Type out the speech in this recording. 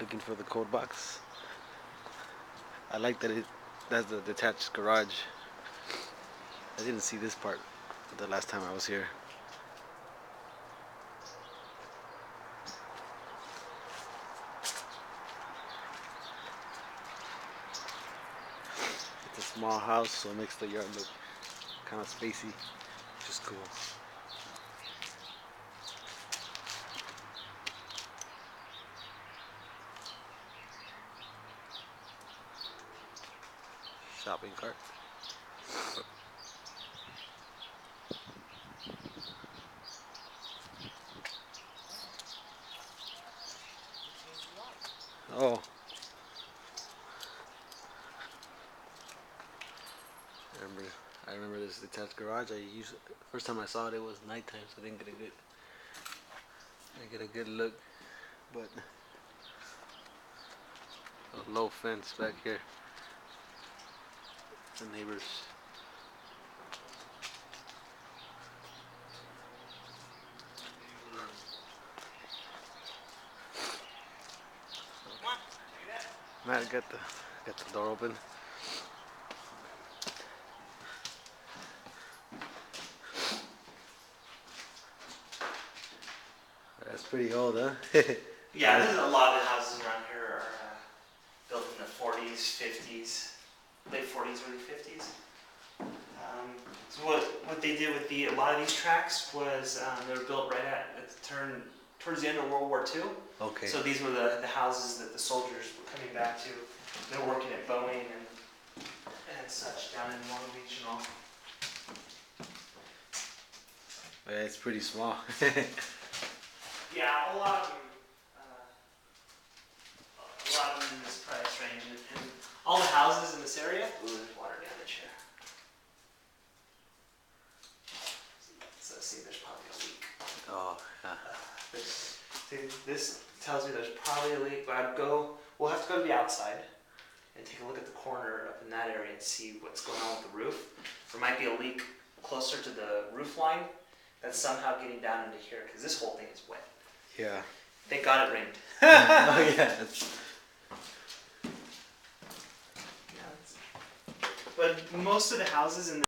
looking for the code box. I like that it has the detached garage. I didn't see this part the last time I was here. It's a small house, so it makes the yard look kind of spacey, which is cool. Shopping cart. Oh. I remember this detached garage. First time I saw it, it was nighttime, so I didn't get a good look. But a low fence back here. The neighbors. Matt, got the door open. That's pretty old, huh? Yeah, there's a lot of the houses around here are built in the 40s, 50s, late 40s, early 50s. So what they did with a lot of these tracks was they were built right at the turn towards the end of World War II. Okay. So these were the houses that the soldiers were coming back to. They were working at Boeing and such down in Long Beach and all. Yeah, it's pretty small. Yeah, a lot of them in this price range, and all the houses in this area. Ooh, there's water down the chair. So see, there's probably a leak. Oh, yeah. This tells me there's probably a leak. But we'll have to go to the outside and take a look at the corner up in that area and see what's going on with the roof. There might be a leak closer to the roof line that's somehow getting down into here, because this whole thing is wet. Yeah. Thank God it rained. Oh, yeah. But most of the houses in